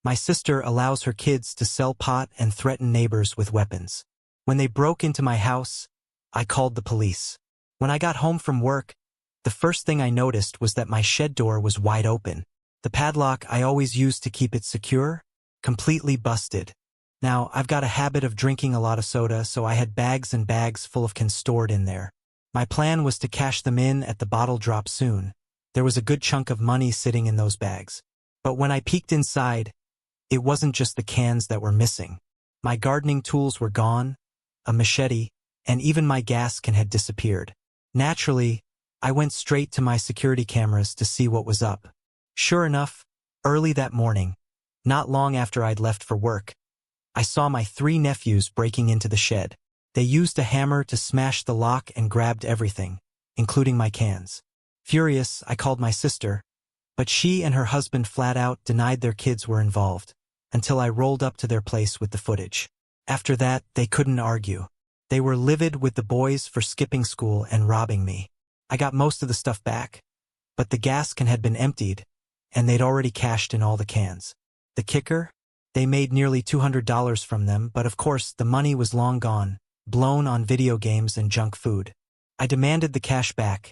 My sister allows her kids to sell pot and threaten neighbors with weapons. When they broke into my house, I called the police. When I got home from work, the first thing I noticed was that my shed door was wide open. The padlock I always used to keep it secure, completely busted. Now, I've got a habit of drinking a lot of soda, so I had bags and bags full of cans stored in there. My plan was to cash them in at the bottle drop soon. There was a good chunk of money sitting in those bags. But when I peeked inside, it wasn't just the cans that were missing. My gardening tools were gone, a machete, and even my gas can had disappeared. Naturally, I went straight to my security cameras to see what was up. Sure enough, early that morning, not long after I'd left for work, I saw my 3 nephews breaking into the shed. They used a hammer to smash the lock and grabbed everything, including my cans. Furious, I called my sister, but she and her husband flat out denied their kids were involved, until I rolled up to their place with the footage. After that, they couldn't argue. They were livid with the boys for skipping school and robbing me. I got most of the stuff back, but the gas can had been emptied, and they'd already cashed in all the cans. The kicker? They made nearly $200 from them, but of course the money was long gone, blown on video games and junk food. I demanded the cash back,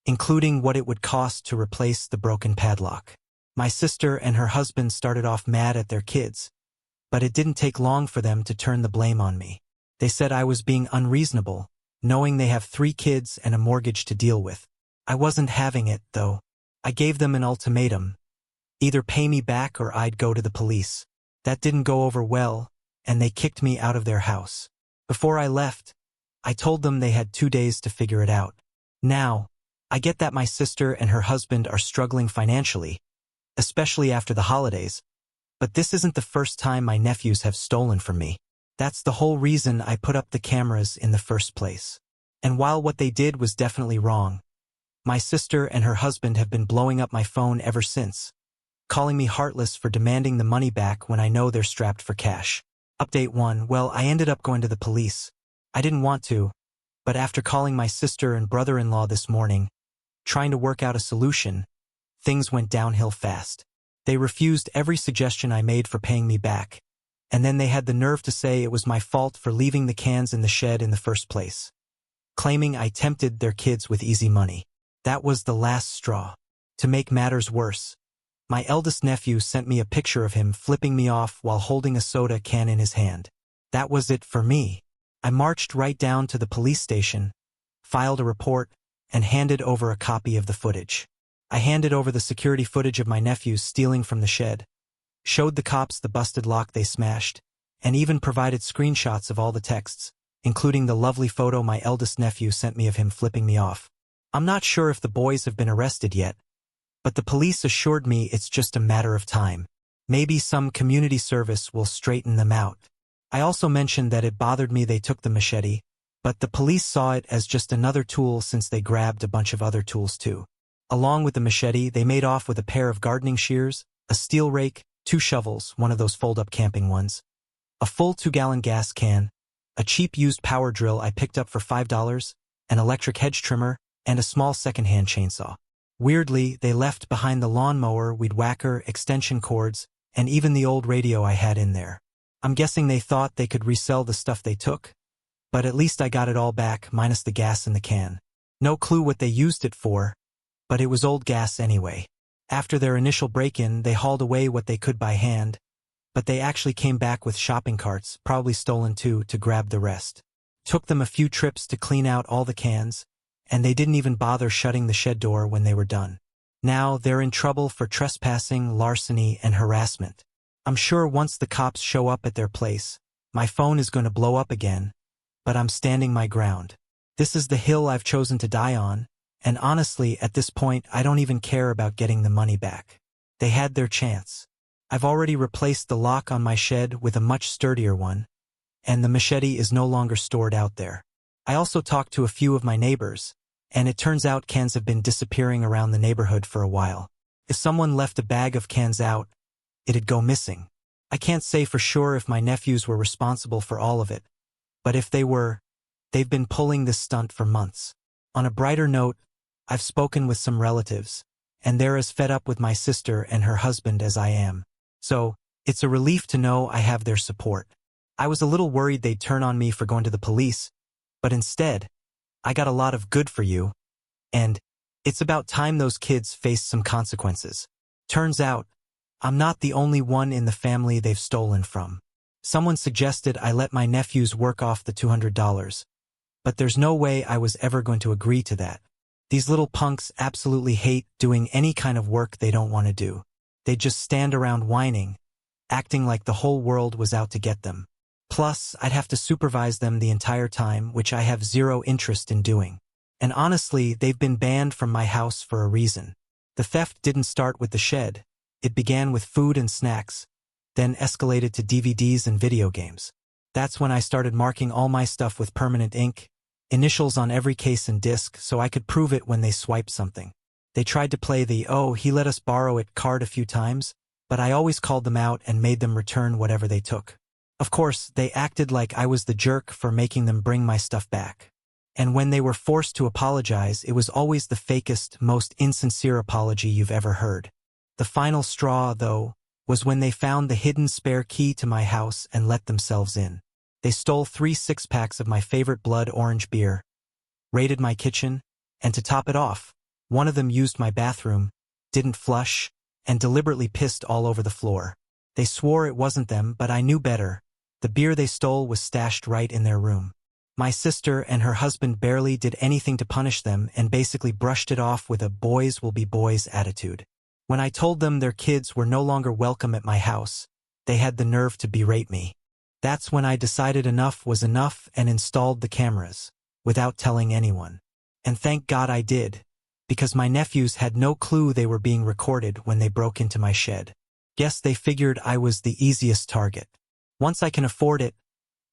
including what it would cost to replace the broken padlock. My sister and her husband started off mad at their kids, but it didn't take long for them to turn the blame on me. They said I was being unreasonable, knowing they have 3 kids and a mortgage to deal with. I wasn't having it, though. I gave them an ultimatum. Either pay me back or I'd go to the police. That didn't go over well, and they kicked me out of their house. Before I left, I told them they had 2 days to figure it out. Now, I get that my sister and her husband are struggling financially, especially after the holidays, but this isn't the first time my nephews have stolen from me. That's the whole reason I put up the cameras in the first place. And while what they did was definitely wrong, my sister and her husband have been blowing up my phone ever since, calling me heartless for demanding the money back when I know they're strapped for cash. Update 1. Well, I ended up going to the police. I didn't want to, but after calling my sister and brother-in-law this morning, trying to work out a solution, things went downhill fast. They refused every suggestion I made for paying me back, and then they had the nerve to say it was my fault for leaving the cans in the shed in the first place, claiming I tempted their kids with easy money. That was the last straw. To make matters worse, my eldest nephew sent me a picture of him flipping me off while holding a soda can in his hand. That was it for me. I marched right down to the police station, filed a report, and handed over a copy of the footage. I handed over the security footage of my nephews stealing from the shed, showed the cops the busted lock they smashed, and even provided screenshots of all the texts, including the lovely photo my eldest nephew sent me of him flipping me off. I'm not sure if the boys have been arrested yet, but the police assured me it's just a matter of time. Maybe some community service will straighten them out. I also mentioned that it bothered me they took the machete, but the police saw it as just another tool since they grabbed a bunch of other tools too. Along with the machete, they made off with a pair of gardening shears, a steel rake, 2 shovels, one of those fold-up camping ones, a full 2-gallon gas can, a cheap used power drill I picked up for $5, an electric hedge trimmer, and a small second-hand chainsaw. Weirdly, they left behind the lawnmower, weed whacker, extension cords, and even the old radio I had in there. I'm guessing they thought they could resell the stuff they took, but at least I got it all back, minus the gas in the can. No clue what they used it for, but it was old gas anyway. After their initial break-in, they hauled away what they could by hand, but they actually came back with shopping carts, probably stolen too, to grab the rest. Took them a few trips to clean out all the cans, and they didn't even bother shutting the shed door when they were done. Now they're in trouble for trespassing, larceny, and harassment. I'm sure once the cops show up at their place, my phone is going to blow up again, but I'm standing my ground. This is the hill I've chosen to die on, and honestly, at this point, I don't even care about getting the money back. They had their chance. I've already replaced the lock on my shed with a much sturdier one, and the machete is no longer stored out there. I also talked to a few of my neighbors, and it turns out cans have been disappearing around the neighborhood for a while. If someone left a bag of cans out, it'd go missing. I can't say for sure if my nephews were responsible for all of it, but if they were, they've been pulling this stunt for months. On a brighter note, I've spoken with some relatives, and they're as fed up with my sister and her husband as I am. So, It's a relief to know I have their support. I was a little worried they'd turn on me for going to the police, but instead, I got a lot of good for you, and it's about time those kids faced some consequences. Turns out, I'm not the only one in the family they've stolen from. Someone suggested I let my nephews work off the $200, but there's no way I was ever going to agree to that. These little punks absolutely hate doing any kind of work they don't want to do. They just stand around whining, acting like the whole world was out to get them. Plus, I'd have to supervise them the entire time, which I have zero interest in doing. And honestly, they've been banned from my house for a reason. The theft didn't start with the shed. It began with food and snacks, then escalated to DVDs and video games. That's when I started marking all my stuff with permanent ink, initials on every case and disc so I could prove it when they swiped something. They tried to play the "oh, he let us borrow it" card a few times, but I always called them out and made them return whatever they took. Of course, they acted like I was the jerk for making them bring my stuff back. And when they were forced to apologize, it was always the fakest, most insincere apology you've ever heard. The final straw, though, was when they found the hidden spare key to my house and let themselves in. They stole 3 six-packs of my favorite blood orange beer, raided my kitchen, and to top it off, one of them used my bathroom, didn't flush, and deliberately pissed all over the floor. They swore it wasn't them, but I knew better. The beer they stole was stashed right in their room. My sister and her husband barely did anything to punish them and basically brushed it off with a boys will be boys attitude. When I told them their kids were no longer welcome at my house, they had the nerve to berate me. That's when I decided enough was enough and installed the cameras, without telling anyone. And thank God I did, because my nephews had no clue they were being recorded when they broke into my shed. Guess they figured I was the easiest target. Once I can afford it,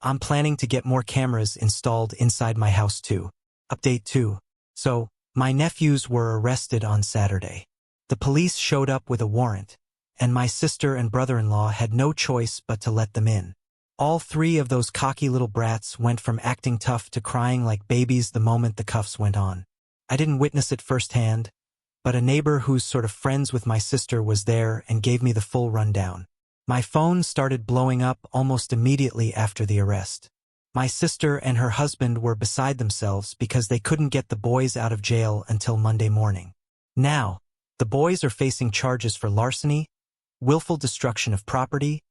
I'm planning to get more cameras installed inside my house too. Update 2. So, my nephews were arrested on Saturday. The police showed up with a warrant, and my sister and brother-in-law had no choice but to let them in. All 3 of those cocky little brats went from acting tough to crying like babies the moment the cuffs went on. I didn't witness it firsthand, but a neighbor who's sort of friends with my sister was there and gave me the full rundown. My phone started blowing up almost immediately after the arrest. My sister and her husband were beside themselves because they couldn't get the boys out of jail until Monday morning. Now, the boys are facing charges for larceny, willful destruction of property,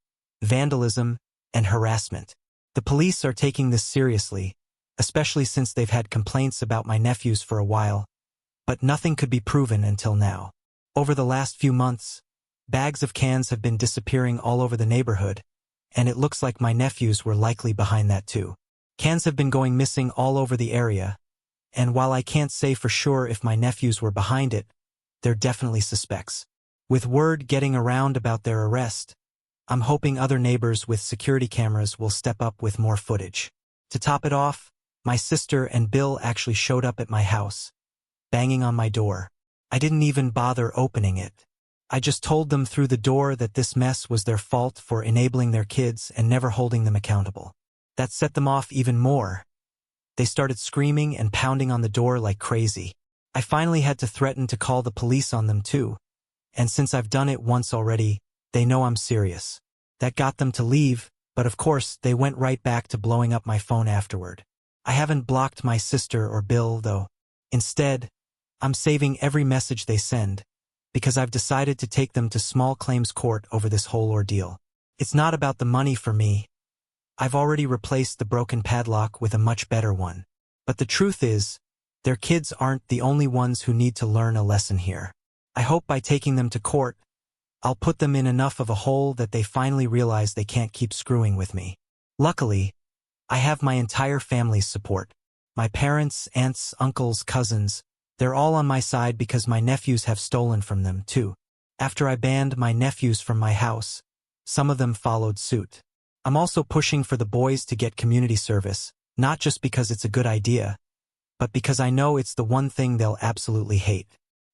vandalism, and harassment. The police are taking this seriously, especially since they've had complaints about my nephews for a while, but nothing could be proven until now. Over the last few months, bags of cans have been disappearing all over the neighborhood, and it looks like my nephews were likely behind that too. Cans have been going missing all over the area, and while I can't say for sure if my nephews were behind it, they're definitely suspects. With word getting around about their arrest, I'm hoping other neighbors with security cameras will step up with more footage. To top it off, my sister and Bill actually showed up at my house, banging on my door. I didn't even bother opening it. I just told them through the door that this mess was their fault for enabling their kids and never holding them accountable. That set them off even more. They started screaming and pounding on the door like crazy. I finally had to threaten to call the police on them too, and since I've done it once already, they know I'm serious. That got them to leave, but of course they went right back to blowing up my phone afterward. I haven't blocked my sister or Bill, though. Instead, I'm saving every message they send, because I've decided to take them to small claims court over this whole ordeal. It's not about the money for me. I've already replaced the broken padlock with a much better one. But the truth is, their kids aren't the only ones who need to learn a lesson here. I hope by taking them to court, I'll put them in enough of a hole that they finally realize they can't keep screwing with me. Luckily, I have my entire family's support. My parents, aunts, uncles, cousins, they're all on my side because my nephews have stolen from them too. After I banned my nephews from my house, some of them followed suit. I'm also pushing for the boys to get community service, not just because it's a good idea, but because I know it's the one thing they'll absolutely hate.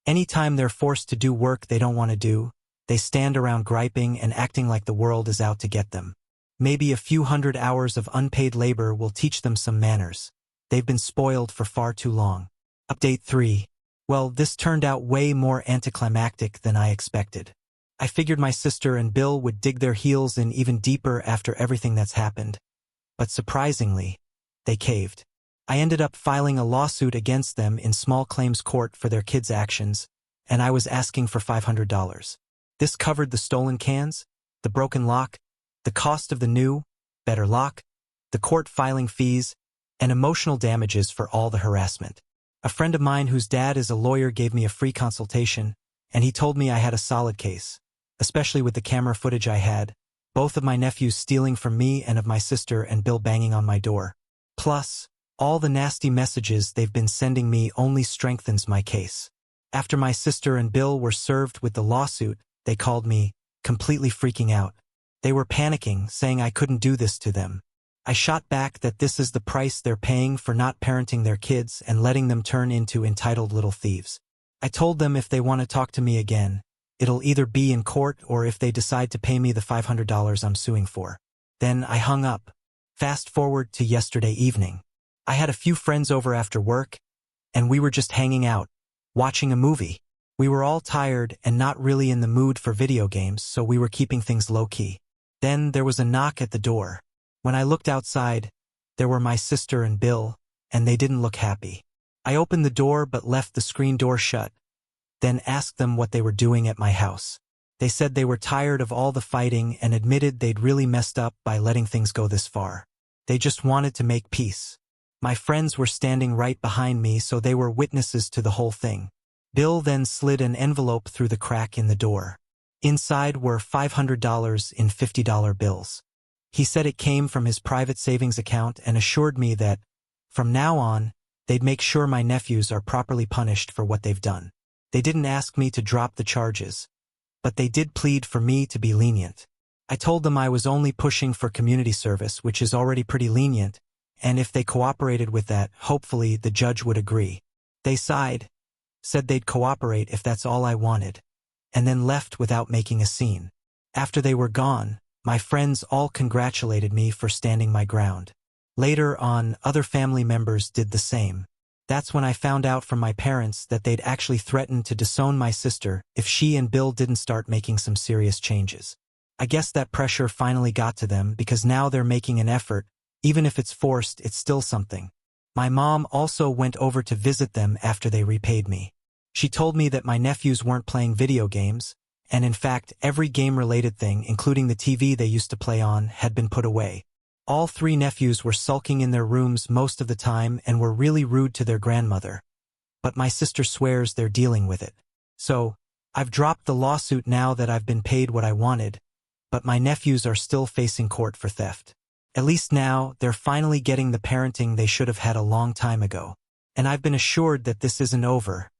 Anytime they're forced to do work they don't want to do, they stand around griping and acting like the world is out to get them. Maybe a few hundred hours of unpaid labor will teach them some manners. They've been spoiled for far too long. Update 3. Well, this turned out way more anticlimactic than I expected. I figured my sister and Bill would dig their heels in even deeper after everything that's happened. But surprisingly, they caved. I ended up filing a lawsuit against them in small claims court for their kids' actions, and I was asking for $500. This covered the stolen cans, the broken lock, the cost of the new, better lock, the court filing fees, and emotional damages for all the harassment. A friend of mine whose dad is a lawyer gave me a free consultation, and he told me I had a solid case, especially with the camera footage I had, both of my nephews stealing from me and of my sister and Bill banging on my door. Plus, all the nasty messages they've been sending me only strengthens my case. After my sister and Bill were served with the lawsuit, they called me, completely freaking out. They were panicking, saying I couldn't do this to them. I shot back that this is the price they're paying for not parenting their kids and letting them turn into entitled little thieves. I told them if they want to talk to me again, it'll either be in court or if they decide to pay me the $500 I'm suing for. Then I hung up. Fast forward to yesterday evening. I had a few friends over after work, and we were just hanging out, watching a movie. We were all tired and not really in the mood for video games, so we were keeping things low-key. Then there was a knock at the door. When I looked outside, there were my sister and Bill, and they didn't look happy. I opened the door but left the screen door shut, then asked them what they were doing at my house. They said they were tired of all the fighting and admitted they'd really messed up by letting things go this far. They just wanted to make peace. My friends were standing right behind me, so they were witnesses to the whole thing. Bill then slid an envelope through the crack in the door. Inside were $500 in $50 bills. He said it came from his private savings account and assured me that, from now on, they'd make sure my nephews are properly punished for what they've done. They didn't ask me to drop the charges, but they did plead for me to be lenient. I told them I was only pushing for community service, which is already pretty lenient, and if they cooperated with that, hopefully the judge would agree. They sighed, said they'd cooperate if that's all I wanted, and then left without making a scene. After they were gone, my friends all congratulated me for standing my ground. Later on, other family members did the same. That's when I found out from my parents that they'd actually threatened to disown my sister if she and Bill didn't start making some serious changes. I guess that pressure finally got to them because now they're making an effort. Even if it's forced, it's still something. My mom also went over to visit them after they repaid me. She told me that my nephews weren't playing video games, and in fact, every game-related thing, including the TV they used to play on, had been put away. All three nephews were sulking in their rooms most of the time and were really rude to their grandmother. But my sister swears they're dealing with it. So, I've dropped the lawsuit now that I've been paid what I wanted, but my nephews are still facing court for theft. At least now, they're finally getting the parenting they should have had a long time ago. And I've been assured that this isn't over.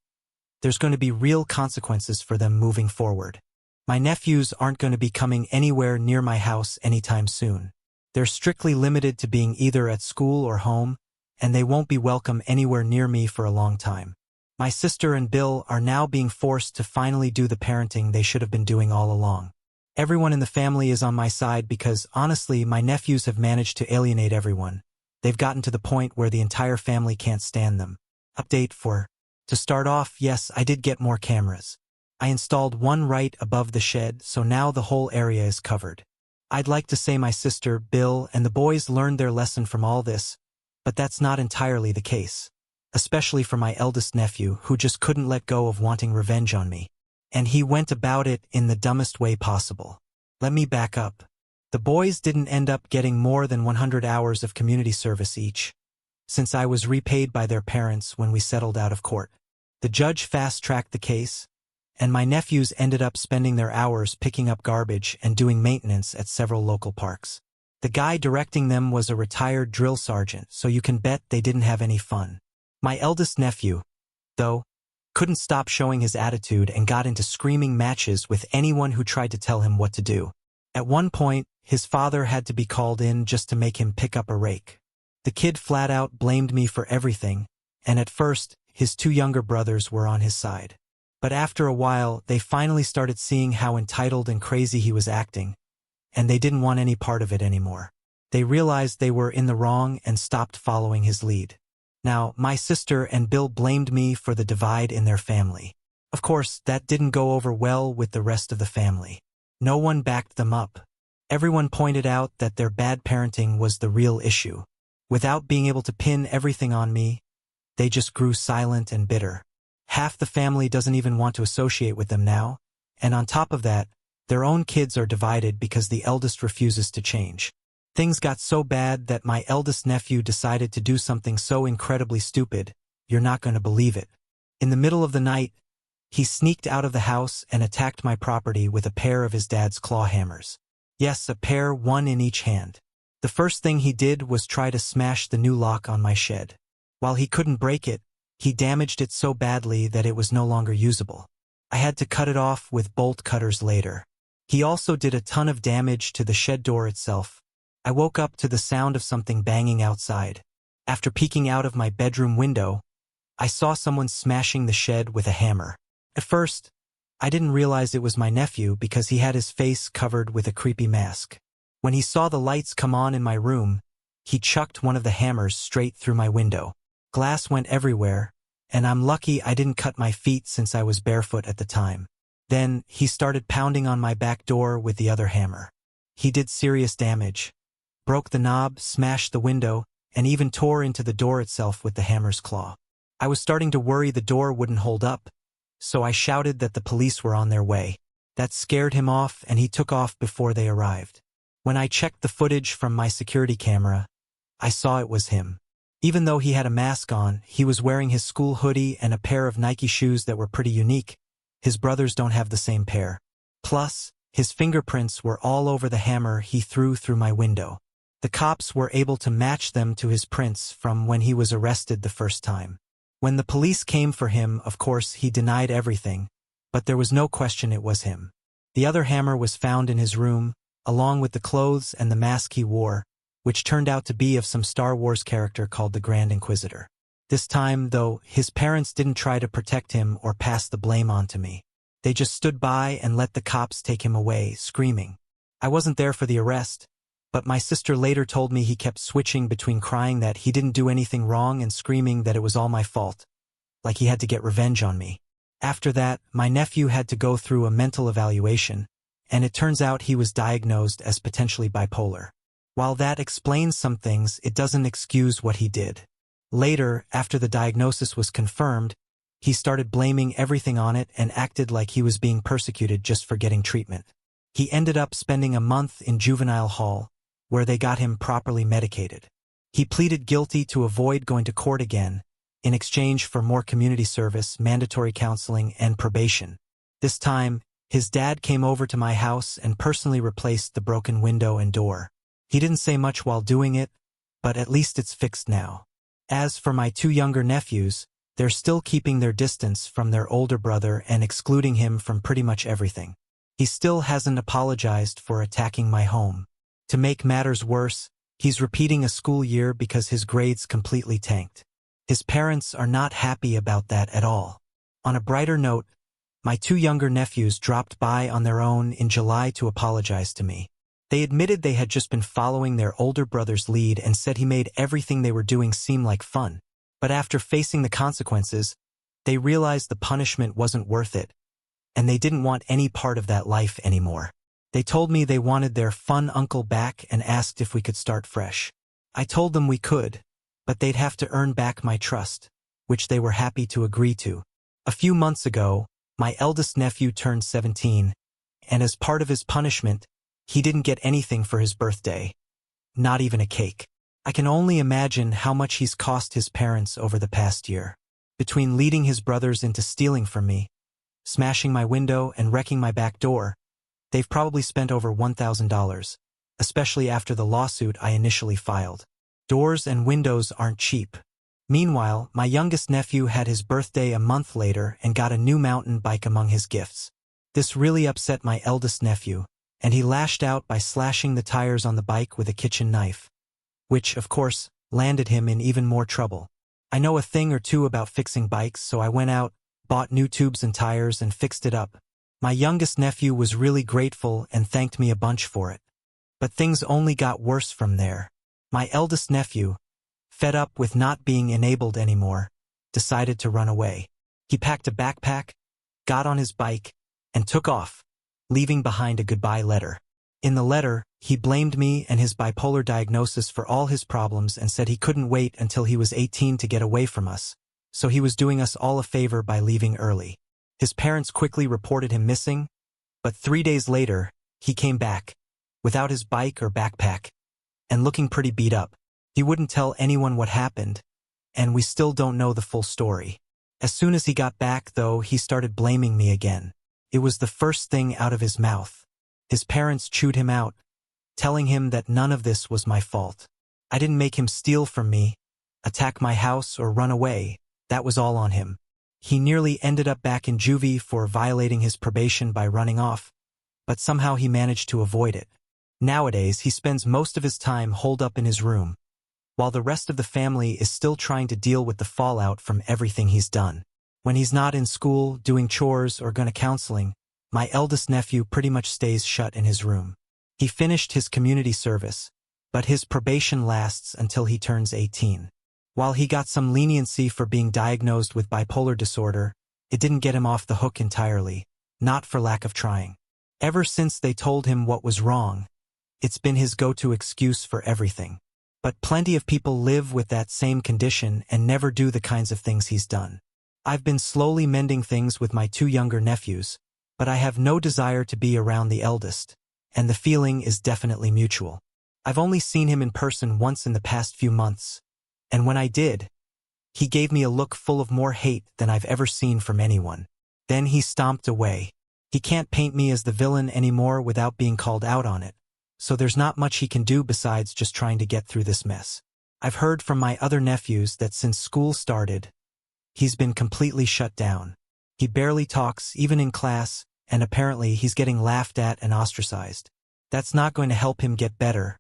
There's going to be real consequences for them moving forward. My nephews aren't going to be coming anywhere near my house anytime soon. They're strictly limited to being either at school or home, and they won't be welcome anywhere near me for a long time. My sister and Bill are now being forced to finally do the parenting they should have been doing all along. Everyone in the family is on my side because, honestly, my nephews have managed to alienate everyone. They've gotten to the point where the entire family can't stand them. Update for: to start off, yes, I did get more cameras. I installed one right above the shed, so now the whole area is covered. I'd like to say my sister, Bill, and the boys learned their lesson from all this, but that's not entirely the case. Especially for my eldest nephew, who just couldn't let go of wanting revenge on me. And he went about it in the dumbest way possible. Let me back up. The boys didn't end up getting more than 100 hours of community service each, since I was repaid by their parents when we settled out of court. The judge fast-tracked the case, and my nephews ended up spending their hours picking up garbage and doing maintenance at several local parks. The guy directing them was a retired drill sergeant, so you can bet they didn't have any fun. My eldest nephew, though, couldn't stop showing his attitude and got into screaming matches with anyone who tried to tell him what to do. At one point, his father had to be called in just to make him pick up a rake. The kid flat out blamed me for everything, and at first, his two younger brothers were on his side. But after a while, they finally started seeing how entitled and crazy he was acting, and they didn't want any part of it anymore. They realized they were in the wrong and stopped following his lead. Now, my sister and Bill blamed me for the divide in their family. Of course, that didn't go over well with the rest of the family. No one backed them up. Everyone pointed out that their bad parenting was the real issue. Without being able to pin everything on me, they just grew silent and bitter. Half the family doesn't even want to associate with them now, and on top of that, their own kids are divided because the eldest refuses to change. Things got so bad that my eldest nephew decided to do something so incredibly stupid, you're not going to believe it. In the middle of the night, he sneaked out of the house and attacked my property with a pair of his dad's claw hammers. Yes, a pair, one in each hand. The first thing he did was try to smash the new lock on my shed. While he couldn't break it, he damaged it so badly that it was no longer usable. I had to cut it off with bolt cutters later. He also did a ton of damage to the shed door itself. I woke up to the sound of something banging outside. After peeking out of my bedroom window, I saw someone smashing the shed with a hammer. At first, I didn't realize it was my nephew because he had his face covered with a creepy mask. When he saw the lights come on in my room, he chucked one of the hammers straight through my window. Glass went everywhere, and I'm lucky I didn't cut my feet since I was barefoot at the time. Then, he started pounding on my back door with the other hammer. He did serious damage, broke the knob, smashed the window, and even tore into the door itself with the hammer's claw. I was starting to worry the door wouldn't hold up, so I shouted that the police were on their way. That scared him off, and he took off before they arrived. When I checked the footage from my security camera, I saw it was him. Even though he had a mask on, he was wearing his school hoodie and a pair of Nike shoes that were pretty unique. His brothers don't have the same pair. Plus, his fingerprints were all over the hammer he threw through my window. The cops were able to match them to his prints from when he was arrested the first time. When the police came for him, of course, he denied everything, but there was no question it was him. The other hammer was found in his room, along with the clothes and the mask he wore, which turned out to be of some Star Wars character called the Grand Inquisitor. This time, though, his parents didn't try to protect him or pass the blame on to me. They just stood by and let the cops take him away, screaming. I wasn't there for the arrest, but my sister later told me he kept switching between crying that he didn't do anything wrong and screaming that it was all my fault, like he had to get revenge on me. After that, my nephew had to go through a mental evaluation, and it turns out he was diagnosed as potentially bipolar. While that explains some things, it doesn't excuse what he did. Later, after the diagnosis was confirmed, he started blaming everything on it and acted like he was being persecuted just for getting treatment. He ended up spending a month in juvenile hall, where they got him properly medicated. He pleaded guilty to avoid going to court again, in exchange for more community service, mandatory counseling, and probation. This time, his dad came over to my house and personally replaced the broken window and door. He didn't say much while doing it, but at least it's fixed now. As for my two younger nephews, they're still keeping their distance from their older brother and excluding him from pretty much everything. He still hasn't apologized for attacking my home. To make matters worse, he's repeating a school year because his grades completely tanked. His parents are not happy about that at all. On a brighter note, my two younger nephews dropped by on their own in July to apologize to me. They admitted they had just been following their older brother's lead and said he made everything they were doing seem like fun. But after facing the consequences, they realized the punishment wasn't worth it, and they didn't want any part of that life anymore. They told me they wanted their fun uncle back and asked if we could start fresh. I told them we could, but they'd have to earn back my trust, which they were happy to agree to. A few months ago, my eldest nephew turned 17, and as part of his punishment, he didn't get anything for his birthday, not even a cake. I can only imagine how much he's cost his parents over the past year. Between leading his brothers into stealing from me, smashing my window, and wrecking my back door, they've probably spent over $1,000, especially after the lawsuit I initially filed. Doors and windows aren't cheap. Meanwhile, my youngest nephew had his birthday a month later and got a new mountain bike among his gifts. This really upset my eldest nephew, and he lashed out by slashing the tires on the bike with a kitchen knife, which, of course, landed him in even more trouble. I know a thing or two about fixing bikes, so I went out, bought new tubes and tires, and fixed it up. My youngest nephew was really grateful and thanked me a bunch for it. But things only got worse from there. My eldest nephew, fed up with not being enabled anymore, decided to run away. He packed a backpack, got on his bike, and took off, leaving behind a goodbye letter. In the letter, he blamed me and his bipolar diagnosis for all his problems and said he couldn't wait until he was 18 to get away from us, so he was doing us all a favor by leaving early. His parents quickly reported him missing, but 3 days later, he came back, without his bike or backpack, and looking pretty beat up. He wouldn't tell anyone what happened, and we still don't know the full story. As soon as he got back, though, he started blaming me again. It was the first thing out of his mouth. His parents chewed him out, telling him that none of this was my fault. I didn't make him steal from me, attack my house, or run away. That was all on him. He nearly ended up back in juvie for violating his probation by running off, but somehow he managed to avoid it. Nowadays, he spends most of his time holed up in his room, while the rest of the family is still trying to deal with the fallout from everything he's done. When he's not in school, doing chores, or going to counseling, my eldest nephew pretty much stays shut in his room. He finished his community service, but his probation lasts until he turns 18. While he got some leniency for being diagnosed with bipolar disorder, it didn't get him off the hook entirely, not for lack of trying. Ever since they told him what was wrong, it's been his go-to excuse for everything. But plenty of people live with that same condition and never do the kinds of things he's done. I've been slowly mending things with my 2 younger nephews, but I have no desire to be around the eldest, and the feeling is definitely mutual. I've only seen him in person once in the past few months, and when I did, he gave me a look full of more hate than I've ever seen from anyone. Then he stomped away. He can't paint me as the villain anymore without being called out on it, so there's not much he can do besides just trying to get through this mess. I've heard from my other nephews that since school started, he's been completely shut down. He barely talks, even in class, and apparently he's getting laughed at and ostracized. That's not going to help him get better,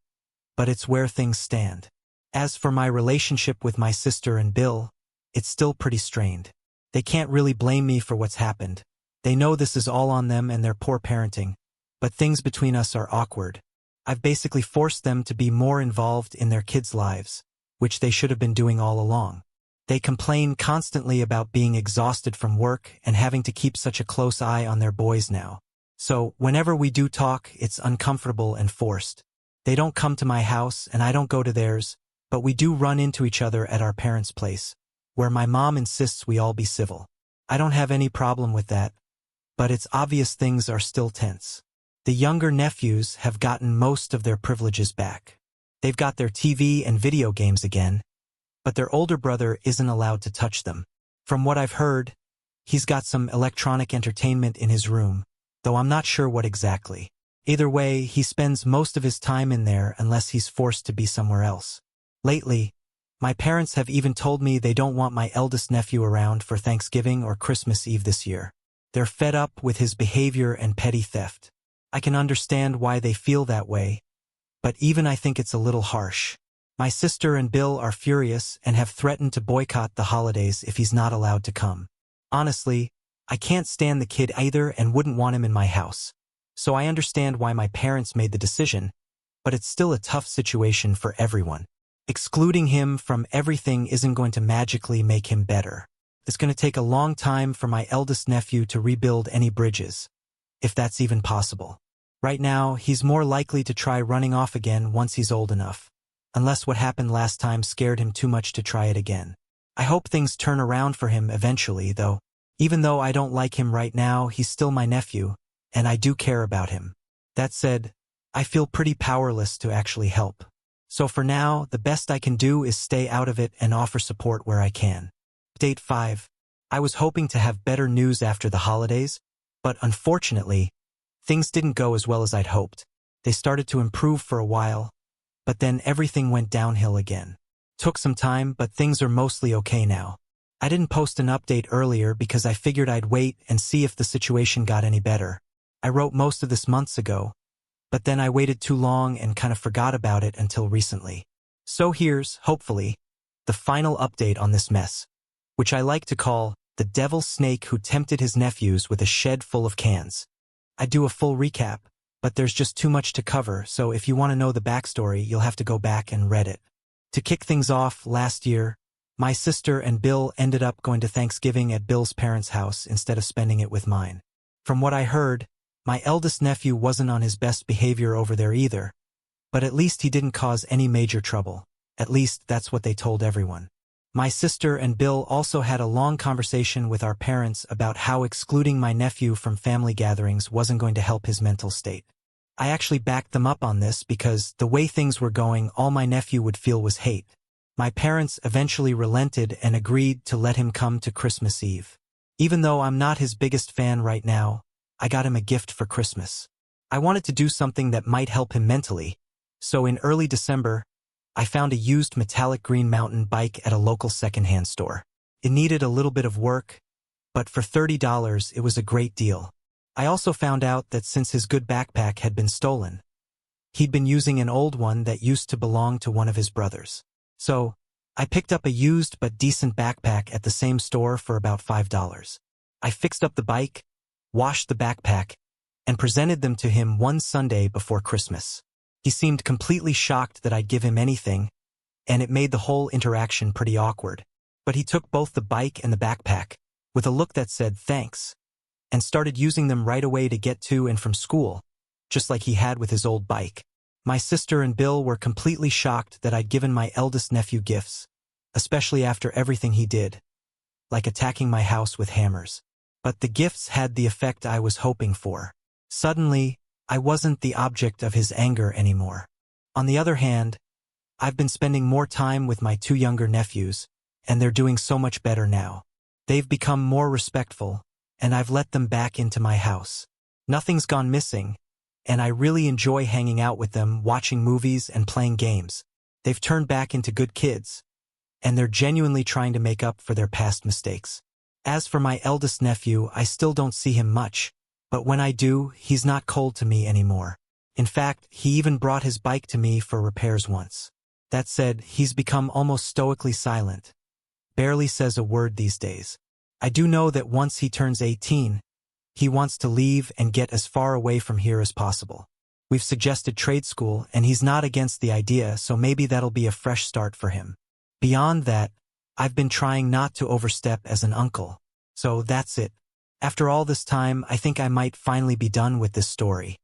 but it's where things stand. As for my relationship with my sister and Bill, it's still pretty strained. They can't really blame me for what's happened. They know this is all on them and their poor parenting, but things between us are awkward. I've basically forced them to be more involved in their kids' lives, which they should have been doing all along. They complain constantly about being exhausted from work and having to keep such a close eye on their boys now. So, whenever we do talk, it's uncomfortable and forced. They don't come to my house and I don't go to theirs, but we do run into each other at our parents' place, where my mom insists we all be civil. I don't have any problem with that, but it's obvious things are still tense. The younger nephews have gotten most of their privileges back. They've got their TV and video games again, but their older brother isn't allowed to touch them. From what I've heard, he's got some electronic entertainment in his room, though I'm not sure what exactly. Either way, he spends most of his time in there unless he's forced to be somewhere else. Lately, my parents have even told me they don't want my eldest nephew around for Thanksgiving or Christmas Eve this year. They're fed up with his behavior and petty theft. I can understand why they feel that way, but even I think it's a little harsh. My sister and Bill are furious and have threatened to boycott the holidays if he's not allowed to come. Honestly, I can't stand the kid either and wouldn't want him in my house. So I understand why my parents made the decision, but it's still a tough situation for everyone. Excluding him from everything isn't going to magically make him better. It's going to take a long time for my eldest nephew to rebuild any bridges, if that's even possible. Right now, he's more likely to try running off again once he's old enough, unless what happened last time scared him too much to try it again. I hope things turn around for him eventually, though. Even though I don't like him right now, he's still my nephew, and I do care about him. That said, I feel pretty powerless to actually help. So for now, the best I can do is stay out of it and offer support where I can. Update 5. I was hoping to have better news after the holidays, but unfortunately, things didn't go as well as I'd hoped. They started to improve for a while, but then everything went downhill again. Took some time, but things are mostly okay now. I didn't post an update earlier because I figured I'd wait and see if the situation got any better. I wrote most of this months ago, but then I waited too long and kind of forgot about it until recently. So here's, hopefully, the final update on this mess, which I like to call the devil's snake who tempted his nephews with a shed full of cans. I do a full recap, but there's just too much to cover, so if you want to know the backstory, you'll have to go back and read it. To kick things off, last year, My sister and Bill ended up going to Thanksgiving at Bill's parents' house instead of spending it with mine. From what I heard, my eldest nephew wasn't on his best behavior over there either, but at least he didn't cause any major trouble. At least that's what they told everyone. My sister and Bill also had a long conversation with our parents about how excluding my nephew from family gatherings wasn't going to help his mental state. I actually backed them up on this because the way things were going, all my nephew would feel was hate. My parents eventually relented and agreed to let him come to Christmas Eve. Even though I'm not his biggest fan right now, I got him a gift for Christmas. I wanted to do something that might help him mentally, so in early December, I found a used metallic green mountain bike at a local secondhand store. It needed a little bit of work, but for $30 it was a great deal. I also found out that since his good backpack had been stolen, he'd been using an old one that used to belong to one of his brothers. So, I picked up a used but decent backpack at the same store for about $5. I fixed up the bike, washed the backpack, and presented them to him one Sunday before Christmas. He seemed completely shocked that I'd give him anything, and it made the whole interaction pretty awkward. But he took both the bike and the backpack, with a look that said thanks, and started using them right away to get to and from school, just like he had with his old bike. My sister and Bill were completely shocked that I'd given my eldest nephew gifts, especially after everything he did, like attacking my house with hammers. But the gifts had the effect I was hoping for. Suddenly, I wasn't the object of his anger anymore. On the other hand, I've been spending more time with my two younger nephews, and they're doing so much better now. They've become more respectful, and I've let them back into my house. Nothing's gone missing, and I really enjoy hanging out with them, watching movies and playing games. They've turned back into good kids, and they're genuinely trying to make up for their past mistakes. As for my eldest nephew, I still don't see him much, but when I do, he's not cold to me anymore. In fact, he even brought his bike to me for repairs once. That said, he's become almost stoically silent. Barely says a word these days. I do know that once he turns 18, he wants to leave and get as far away from here as possible. We've suggested trade school, and he's not against the idea, so maybe that'll be a fresh start for him. Beyond that, I've been trying not to overstep as an uncle. So that's it. After all this time, I think I might finally be done with this story.